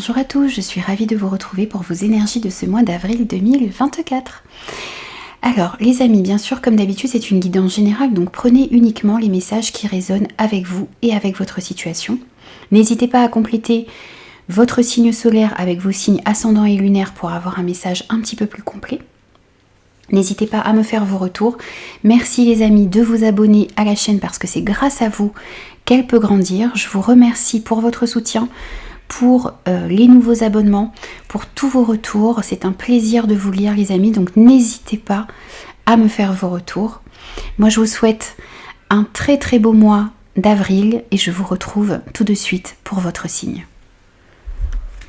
Bonjour à tous, je suis ravie de vous retrouver pour vos énergies de ce mois d'avril 2024. Alors les amis, bien sûr comme d'habitude c'est une guidance générale, donc prenez uniquement les messages qui résonnent avec vous et avec votre situation. N'hésitez pas à compléter votre signe solaire avec vos signes ascendants et lunaires pour avoir un message un petit peu plus complet. N'hésitez pas à me faire vos retours. Merci les amis de vous abonner à la chaîne parce que c'est grâce à vous qu'elle peut grandir. Je vous remercie pour votre soutien, pour les nouveaux abonnements, pour tous vos retours. C'est un plaisir de vous lire les amis, donc n'hésitez pas à me faire vos retours. Moi je vous souhaite un très très beau mois d'avril et je vous retrouve tout de suite pour votre signe.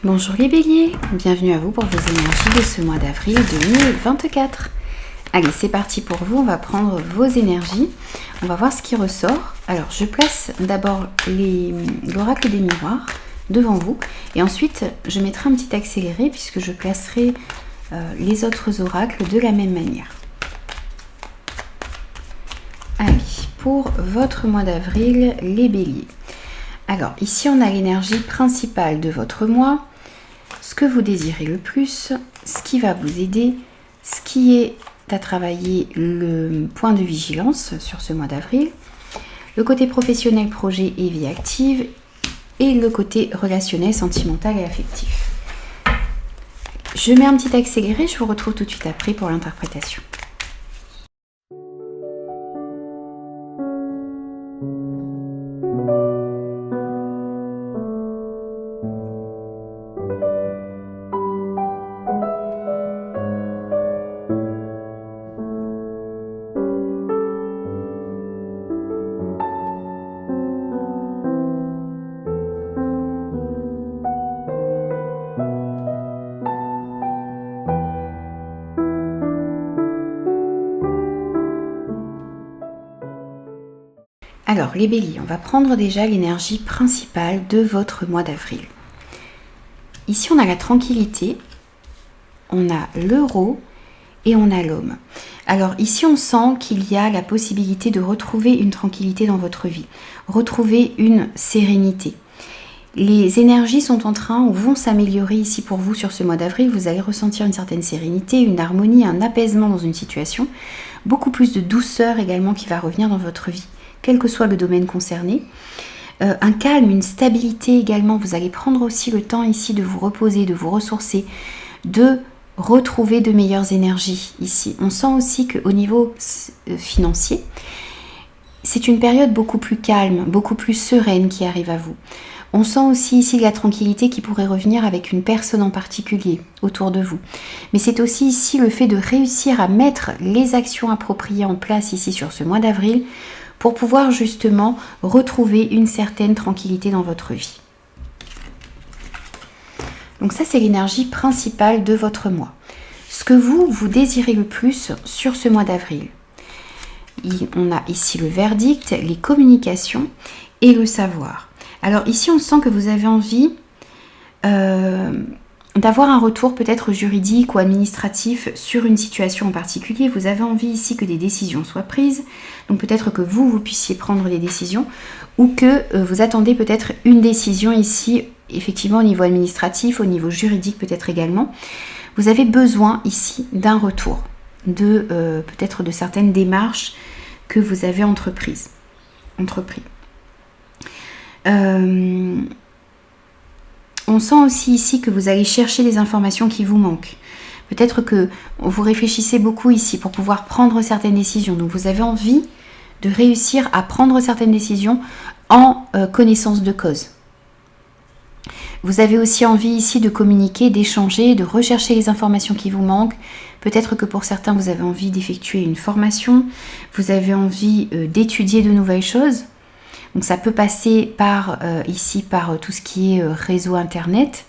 Bonjour les béliers, bienvenue à vous pour vos énergies de ce mois d'avril 2024. Allez, c'est parti pour vous, on va prendre vos énergies, on va voir ce qui ressort. Alors, je place d'abord l'oracle des miroirs devant vous et ensuite, je mettrai un petit accéléré puisque je placerai les autres oracles de la même manière. Allez, pour votre mois d'avril, les béliers. Alors, ici, on a l'énergie principale de votre mois, ce que vous désirez le plus, ce qui va vous aider, ce qui est à travailler le point de vigilance sur ce mois d'avril, le côté professionnel, projet et vie active, et le côté relationnel, sentimental et affectif. Je mets un petit accéléré, je vous retrouve tout de suite après pour l'interprétation. Alors les béliers, on va prendre déjà l'énergie principale de votre mois d'avril. Ici on a la tranquillité, on a l'euro et on a l'homme. Alors ici on sent qu'il y a la possibilité de retrouver une tranquillité dans votre vie, retrouver une sérénité. Les énergies sont en train ou vont s'améliorer ici pour vous sur ce mois d'avril. Vous allez ressentir une certaine sérénité, une harmonie, un apaisement dans une situation. Beaucoup plus de douceur également qui va revenir dans votre vie, quel que soit le domaine concerné. Un calme, une stabilité également. Vous allez prendre aussi le temps ici de vous reposer, de vous ressourcer, de retrouver de meilleures énergies ici. On sent aussi qu'au niveau financier, c'est une période beaucoup plus calme, beaucoup plus sereine qui arrive à vous. On sent aussi ici la tranquillité qui pourrait revenir avec une personne en particulier autour de vous. Mais c'est aussi ici le fait de réussir à mettre les actions appropriées en place ici sur ce mois d'avril pour pouvoir justement retrouver une certaine tranquillité dans votre vie. Donc ça, c'est l'énergie principale de votre mois. Ce que vous désirez le plus sur ce mois d'avril. On a ici le verdict, les communications et le savoir. Alors ici, on sent que vous avez envie d'avoir un retour peut-être juridique ou administratif sur une situation en particulier. Vous avez envie ici que des décisions soient prises. Donc peut-être que vous puissiez prendre les décisions ou que vous attendez peut-être une décision ici, effectivement au niveau administratif, au niveau juridique peut-être également. Vous avez besoin ici d'un retour, peut-être de certaines démarches que vous avez entrepris. On sent aussi ici que vous allez chercher les informations qui vous manquent. Peut-être que vous réfléchissez beaucoup ici pour pouvoir prendre certaines décisions. Donc vous avez envie de réussir à prendre certaines décisions en connaissance de cause. Vous avez aussi envie ici de communiquer, d'échanger, de rechercher les informations qui vous manquent. Peut-être que pour certains, vous avez envie d'effectuer une formation. Vous avez envie d'étudier de nouvelles choses. Donc ça peut passer par tout ce qui est réseau internet,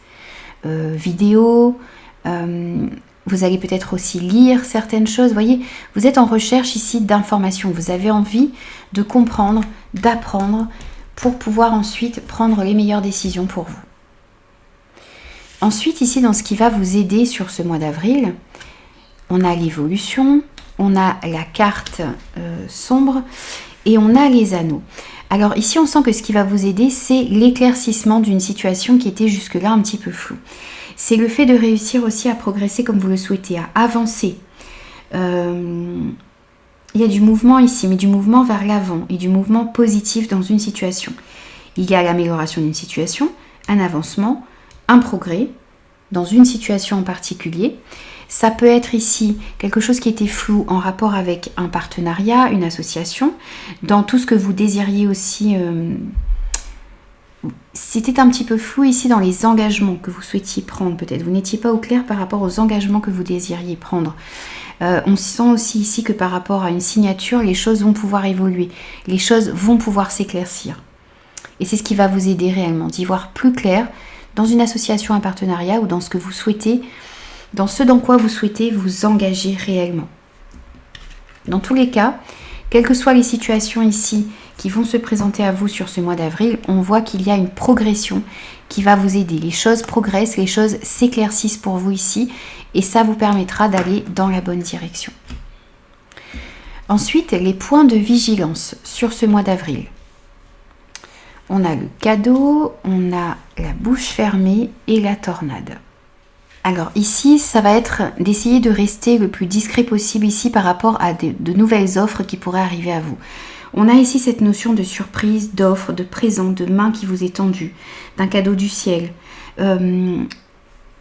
vidéo. Vous allez peut-être aussi lire certaines choses. Vous voyez, vous êtes en recherche ici d'informations. Vous avez envie de comprendre, d'apprendre pour pouvoir ensuite prendre les meilleures décisions pour vous. Ensuite, ici, dans ce qui va vous aider sur ce mois d'avril, on a l'évolution, on a la carte sombre et on a les anneaux. Alors ici, on sent que ce qui va vous aider, c'est l'éclaircissement d'une situation qui était jusque-là un petit peu floue. C'est le fait de réussir aussi à progresser comme vous le souhaitez, à avancer. Il y a du mouvement ici, mais du mouvement vers l'avant et du mouvement positif dans une situation. Il y a l'amélioration d'une situation, un avancement, un progrès dans une situation en particulier. Ça peut être ici quelque chose qui était flou en rapport avec un partenariat, une association, dans tout ce que vous désiriez aussi. C'était un petit peu flou ici dans les engagements que vous souhaitiez prendre peut-être. Vous n'étiez pas au clair par rapport aux engagements que vous désiriez prendre. On sent aussi ici que par rapport à une signature, les choses vont pouvoir évoluer. Les choses vont pouvoir s'éclaircir. Et c'est ce qui va vous aider réellement, d'y voir plus clair dans une association, un partenariat ou dans ce que vous souhaitez, dans ce dans quoi vous souhaitez vous engager réellement. Dans tous les cas, quelles que soient les situations ici qui vont se présenter à vous sur ce mois d'avril, on voit qu'il y a une progression qui va vous aider. Les choses progressent, les choses s'éclaircissent pour vous ici et ça vous permettra d'aller dans la bonne direction. Ensuite, les points de vigilance sur ce mois d'avril. On a le cadeau, on a la bouche fermée et la tornade. Alors ici, ça va être d'essayer de rester le plus discret possible ici par rapport à de nouvelles offres qui pourraient arriver à vous. On a ici cette notion de surprise, d'offre, de présent, de main qui vous est tendue, d'un cadeau du ciel. Vous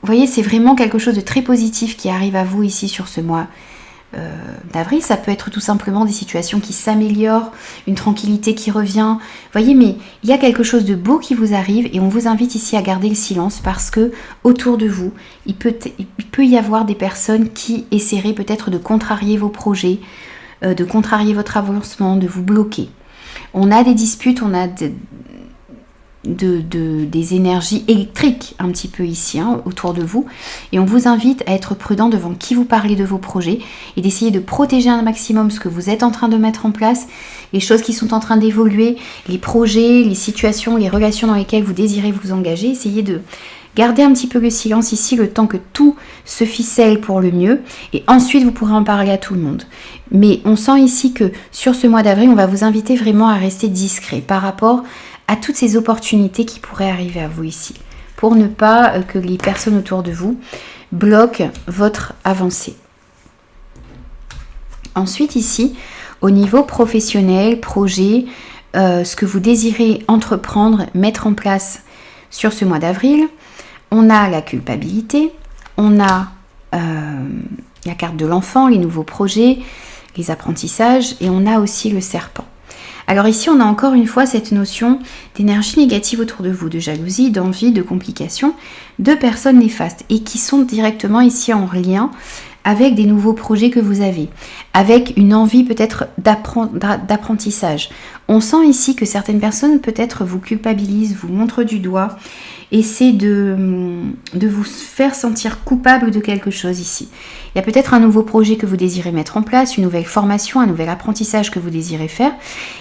voyez, c'est vraiment quelque chose de très positif qui arrive à vous ici sur ce mois d'avril. Ça peut être tout simplement des situations qui s'améliorent, une tranquillité qui revient. Vous voyez, mais il y a quelque chose de beau qui vous arrive et on vous invite ici à garder le silence parce que autour de vous, il peut y avoir des personnes qui essaieraient peut-être de contrarier vos projets, de contrarier votre avancement, de vous bloquer. On a des disputes, on a des énergies électriques un petit peu ici autour de vous et on vous invite à être prudent devant qui vous parlez de vos projets et d'essayer de protéger un maximum ce que vous êtes en train de mettre en place, les choses qui sont en train d'évoluer, les projets, les situations, les relations dans lesquelles vous désirez vous engager. Essayez de garder un petit peu le silence ici le temps que tout se ficelle pour le mieux et ensuite vous pourrez en parler à tout le monde. Mais on sent ici que sur ce mois d'avril, on va vous inviter vraiment à rester discret par rapport à toutes ces opportunités qui pourraient arriver à vous ici, pour ne pas que les personnes autour de vous bloquent votre avancée. Ensuite ici, au niveau professionnel, projet, ce que vous désirez entreprendre, mettre en place sur ce mois d'avril, on a la culpabilité, on a la carte de l'enfant, les nouveaux projets, les apprentissages et on a aussi le serpent. Alors ici, on a encore une fois cette notion d'énergie négative autour de vous, de jalousie, d'envie, de complications, de personnes néfastes et qui sont directement ici en lien avec des nouveaux projets que vous avez, avec une envie peut-être d'apprentissage. On sent ici que certaines personnes peut-être vous culpabilisent, vous montrent du doigt, essaient de vous faire sentir coupable de quelque chose ici. Il y a peut-être un nouveau projet que vous désirez mettre en place, une nouvelle formation, un nouvel apprentissage que vous désirez faire.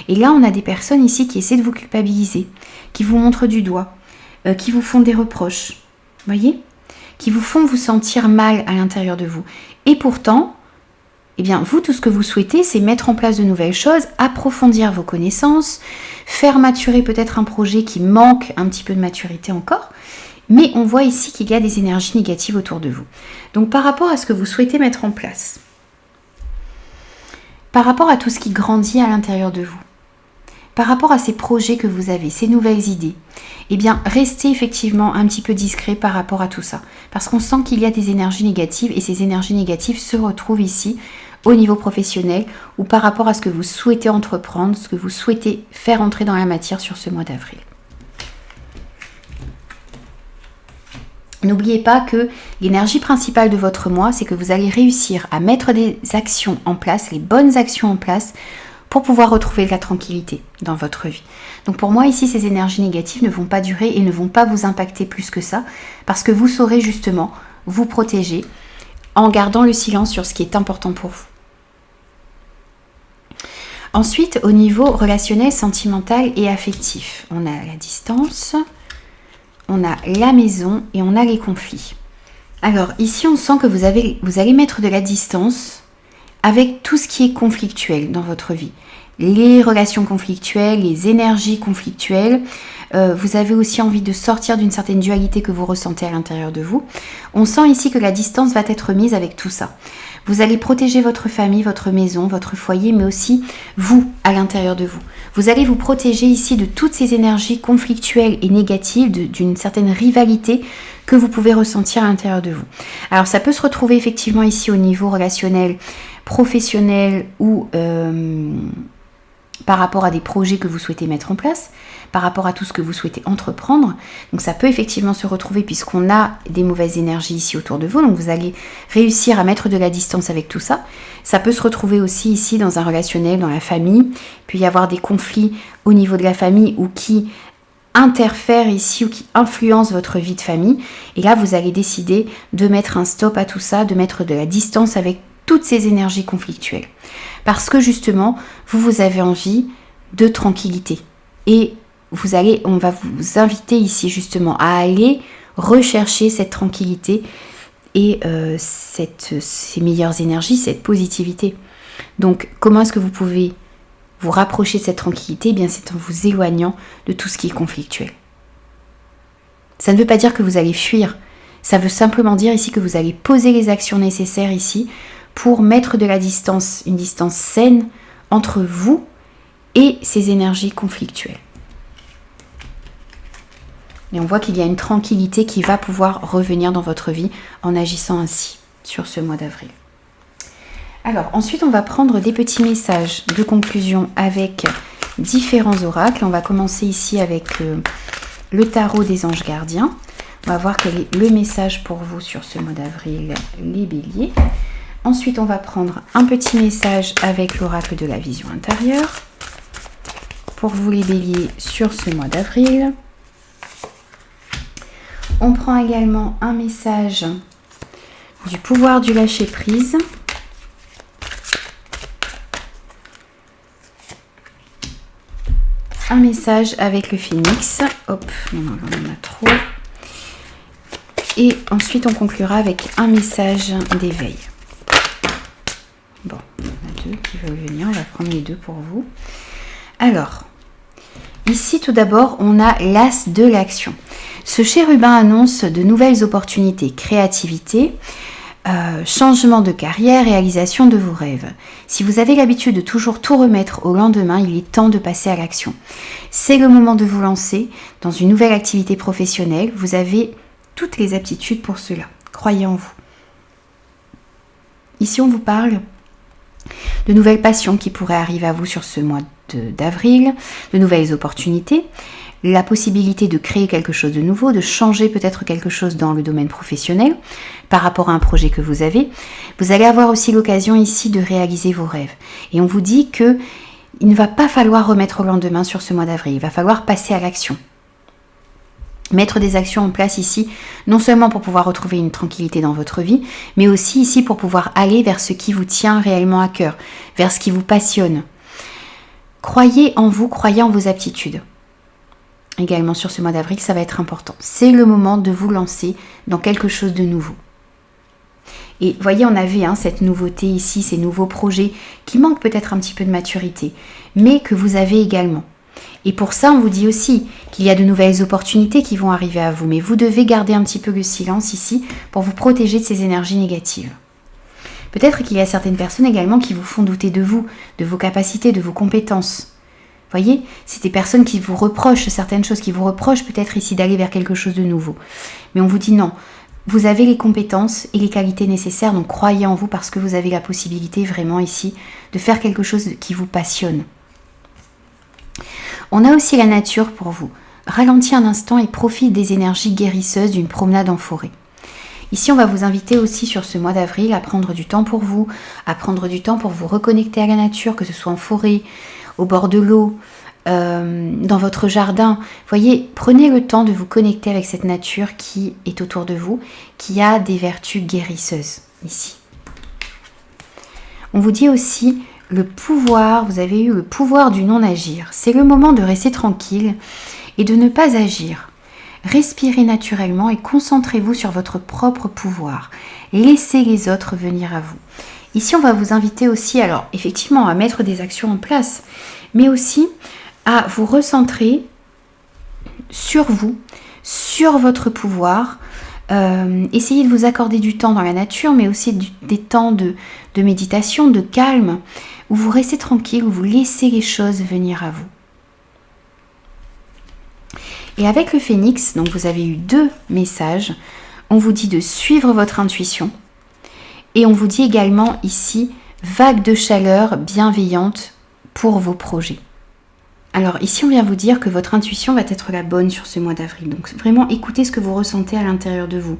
Et là, on a des personnes ici qui essaient de vous culpabiliser, qui vous montrent du doigt, qui vous font des reproches. Vous voyez ? Qui vous font vous sentir mal à l'intérieur de vous. Et pourtant, eh bien, vous, tout ce que vous souhaitez, c'est mettre en place de nouvelles choses, approfondir vos connaissances, faire maturer peut-être un projet qui manque un petit peu de maturité encore. Mais on voit ici qu'il y a des énergies négatives autour de vous. Donc, par rapport à ce que vous souhaitez mettre en place, par rapport à tout ce qui grandit à l'intérieur de vous, par rapport à ces projets que vous avez, ces nouvelles idées, eh bien, restez effectivement un petit peu discret par rapport à tout ça. Parce qu'on sent qu'il y a des énergies négatives et ces énergies négatives se retrouvent ici au niveau professionnel ou par rapport à ce que vous souhaitez entreprendre, ce que vous souhaitez faire entrer dans la matière sur ce mois d'avril. N'oubliez pas que l'énergie principale de votre mois, c'est que vous allez réussir à mettre des actions en place, les bonnes actions en place, pour pouvoir retrouver de la tranquillité dans votre vie. Donc pour moi ici, ces énergies négatives ne vont pas durer et ne vont pas vous impacter plus que ça, parce que vous saurez justement vous protéger en gardant le silence sur ce qui est important pour vous. Ensuite, au niveau relationnel, sentimental et affectif, on a la distance, on a la maison et on a les conflits. Alors ici, on sent que vous allez mettre de la distance avec tout ce qui est conflictuel dans votre vie. les relations conflictuelles, les énergies conflictuelles. Vous avez aussi envie de sortir d'une certaine dualité que vous ressentez à l'intérieur de vous. On sent ici que la distance va être mise avec tout ça. Vous allez protéger votre famille, votre maison, votre foyer, mais aussi vous à l'intérieur de vous. Vous allez vous protéger ici de toutes ces énergies conflictuelles et négatives, d'une certaine rivalité que vous pouvez ressentir à l'intérieur de vous. Alors ça peut se retrouver effectivement ici au niveau relationnel, professionnel ou par rapport à des projets que vous souhaitez mettre en place, par rapport à tout ce que vous souhaitez entreprendre. Donc ça peut effectivement se retrouver puisqu'on a des mauvaises énergies ici autour de vous. Donc vous allez réussir à mettre de la distance avec tout ça. Ça peut se retrouver aussi ici dans un relationnel, dans la famille. Il peut y avoir des conflits au niveau de la famille ou qui interfèrent ici ou qui influencent votre vie de famille. Et là, vous allez décider de mettre un stop à tout ça, de mettre de la distance avec toutes ces énergies conflictuelles. Parce que justement, vous avez envie de tranquillité. Et on va vous inviter ici justement à aller rechercher cette tranquillité et ces meilleures énergies, cette positivité. Donc, comment est-ce que vous pouvez vous rapprocher de cette tranquillité? Eh bien, c'est en vous éloignant de tout ce qui est conflictuel. Ça ne veut pas dire que vous allez fuir. Ça veut simplement dire ici que vous allez poser les actions nécessaires ici pour mettre de la distance, une distance saine entre vous et ces énergies conflictuelles. Et on voit qu'il y a une tranquillité qui va pouvoir revenir dans votre vie en agissant ainsi sur ce mois d'avril. Alors ensuite on va prendre des petits messages de conclusion avec différents oracles. On va commencer ici avec le tarot des anges gardiens. On va voir quel est le message pour vous sur ce mois d'avril, les béliers. Ensuite, on va prendre un petit message avec l'oracle de la vision intérieure pour vous les béliers sur ce mois d'avril. On prend également un message du pouvoir du lâcher-prise. Un message avec le phénix. Hop, non, on en a trop. Et ensuite, on conclura avec un message d'éveil. Bon, il y en a deux qui veulent venir, on va prendre les deux pour vous. Alors, ici tout d'abord, on a l'as de l'action. Ce chérubin annonce de nouvelles opportunités, créativité, changement de carrière, réalisation de vos rêves. Si vous avez l'habitude de toujours tout remettre au lendemain, il est temps de passer à l'action. C'est le moment de vous lancer dans une nouvelle activité professionnelle. Vous avez toutes les aptitudes pour cela. Croyez en vous. Ici, on vous parle de nouvelles passions qui pourraient arriver à vous sur ce mois d'avril, de nouvelles opportunités, la possibilité de créer quelque chose de nouveau, de changer peut-être quelque chose dans le domaine professionnel par rapport à un projet que vous avez. Vous allez avoir aussi l'occasion ici de réaliser vos rêves. Et on vous dit que il ne va pas falloir remettre au lendemain sur ce mois d'avril, il va falloir passer à l'action. Mettre des actions en place ici, non seulement pour pouvoir retrouver une tranquillité dans votre vie, mais aussi ici pour pouvoir aller vers ce qui vous tient réellement à cœur, vers ce qui vous passionne. Croyez en vous, croyez en vos aptitudes. Également sur ce mois d'avril, ça va être important. C'est le moment de vous lancer dans quelque chose de nouveau. Et voyez, on avait cette nouveauté ici, ces nouveaux projets qui manquent peut-être un petit peu de maturité, mais que vous avez également. Et pour ça, on vous dit aussi qu'il y a de nouvelles opportunités qui vont arriver à vous. Mais vous devez garder un petit peu le silence ici pour vous protéger de ces énergies négatives. Peut-être qu'il y a certaines personnes également qui vous font douter de vous, de vos capacités, de vos compétences. Voyez, c'est des personnes qui vous reprochent certaines choses, qui vous reprochent peut-être ici d'aller vers quelque chose de nouveau. Mais on vous dit non, vous avez les compétences et les qualités nécessaires, donc croyez en vous parce que vous avez la possibilité vraiment ici de faire quelque chose qui vous passionne. On a aussi la nature pour vous. Ralentis un instant et profite des énergies guérisseuses d'une promenade en forêt. Ici, on va vous inviter aussi sur ce mois d'avril à prendre du temps pour vous, à prendre du temps pour vous reconnecter à la nature, que ce soit en forêt, au bord de l'eau, dans votre jardin. Voyez, prenez le temps de vous connecter avec cette nature qui est autour de vous, qui a des vertus guérisseuses ici. On vous dit aussi le pouvoir, vous avez eu le pouvoir du non-agir. C'est le moment de rester tranquille et de ne pas agir. Respirez naturellement et concentrez-vous sur votre propre pouvoir. Laissez les autres venir à vous. Ici, on va vous inviter aussi, alors effectivement, à mettre des actions en place, mais aussi à vous recentrer sur vous, sur votre pouvoir. Essayez de vous accorder du temps dans la nature, mais aussi des temps de méditation, de calme, où vous restez tranquille, où vous laissez les choses venir à vous. Et avec le phénix, donc vous avez eu 2 messages. On vous dit de suivre votre intuition. Et on vous dit également ici, vague de chaleur bienveillante pour vos projets. Alors ici, on vient vous dire que votre intuition va être la bonne sur ce mois d'avril. Donc vraiment, écoutez ce que vous ressentez à l'intérieur de vous.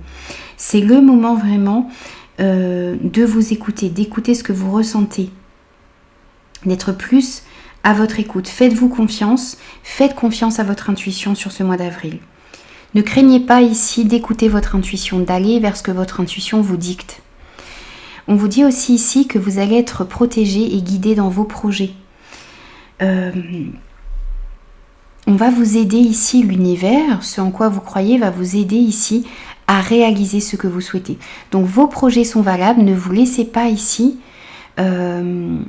C'est le moment vraiment de vous écouter, d'écouter ce que vous ressentez. D'être plus à votre écoute. Faites-vous confiance, faites confiance à votre intuition sur ce mois d'avril. Ne craignez pas ici d'écouter votre intuition, d'aller vers ce que votre intuition vous dicte. On vous dit aussi ici que vous allez être protégé et guidé dans vos projets. On va vous aider ici, l'univers, ce en quoi vous croyez va vous aider ici à réaliser ce que vous souhaitez. Donc vos projets sont valables, ne vous laissez pas ici, ne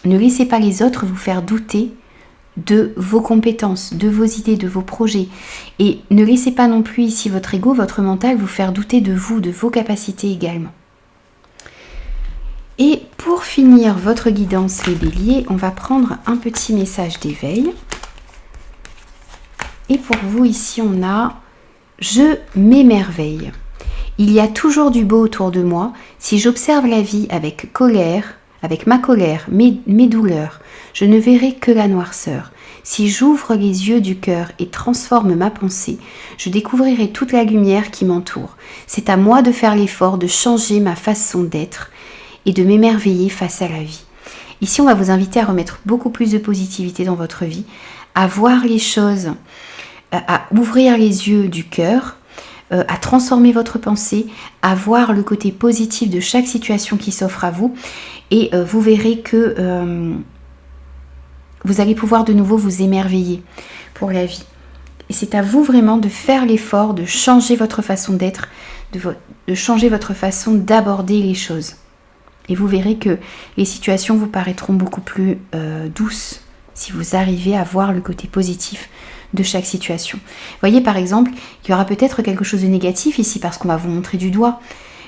laissez pas les autres vous faire douter de vos compétences, de vos idées, de vos projets. Et ne laissez pas non plus ici votre ego, votre mental vous faire douter de vous, de vos capacités également. Et pour finir votre guidance les béliers, on va prendre un petit message d'éveil. Et pour vous, ici, on a « Je m'émerveille. Il y a toujours du beau autour de moi. Si j'observe la vie avec colère, avec ma colère, mes douleurs, je ne verrai que la noirceur. Si j'ouvre les yeux du cœur et transforme ma pensée, je découvrirai toute la lumière qui m'entoure. C'est à moi de faire l'effort de changer ma façon d'être et de m'émerveiller face à la vie. » Ici, on va vous inviter à remettre beaucoup plus de positivité dans votre vie, à voir les choses, à ouvrir les yeux du cœur, à transformer votre pensée, à voir le côté positif de chaque situation qui s'offre à vous, et vous verrez que vous allez pouvoir de nouveau vous émerveiller pour la vie. Et c'est à vous vraiment de faire l'effort de changer votre façon d'être, de changer votre façon d'aborder les choses. Et vous verrez que les situations vous paraîtront beaucoup plus douces si vous arrivez à voir le côté positif de chaque situation. Vous voyez par exemple qu'il y aura peut-être quelque chose de négatif ici parce qu'on va vous montrer du doigt,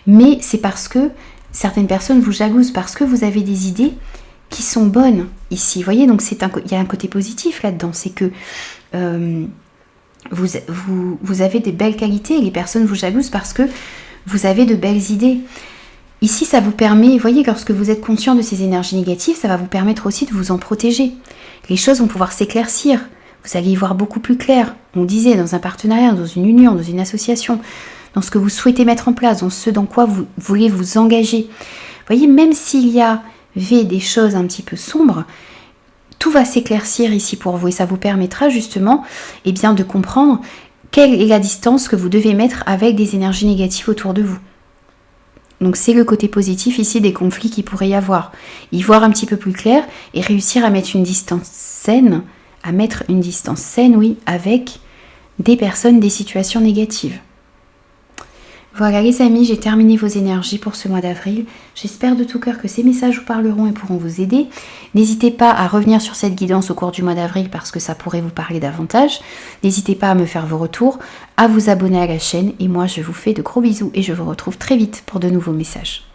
mais c'est parce que certaines personnes vous jalousent, parce que vous avez des idées qui sont bonnes ici. Vous voyez, donc il y a un côté positif là-dedans, c'est que vous avez des belles qualités et les personnes vous jalousent parce que vous avez de belles idées. Ici, ça vous permet, vous voyez, lorsque vous êtes conscient de ces énergies négatives, ça va vous permettre aussi de vous en protéger. Les choses vont pouvoir s'éclaircir. Vous allez y voir beaucoup plus clair. On disait, dans un partenariat, dans une union, dans une association, dans ce que vous souhaitez mettre en place, dans ce dans quoi vous voulez vous engager. Vous voyez, même s'il y avait des choses un petit peu sombres, tout va s'éclaircir ici pour vous et ça vous permettra justement de comprendre quelle est la distance que vous devez mettre avec des énergies négatives autour de vous. Donc c'est le côté positif ici des conflits qu'il pourrait y avoir. Y voir un petit peu plus clair et réussir à mettre une distance saine, avec des personnes, des situations négatives. Voilà les amis, j'ai terminé vos énergies pour ce mois d'avril. J'espère de tout cœur que ces messages vous parleront et pourront vous aider. N'hésitez pas à revenir sur cette guidance au cours du mois d'avril parce que ça pourrait vous parler davantage. N'hésitez pas à me faire vos retours, à vous abonner à la chaîne et moi je vous fais de gros bisous et je vous retrouve très vite pour de nouveaux messages.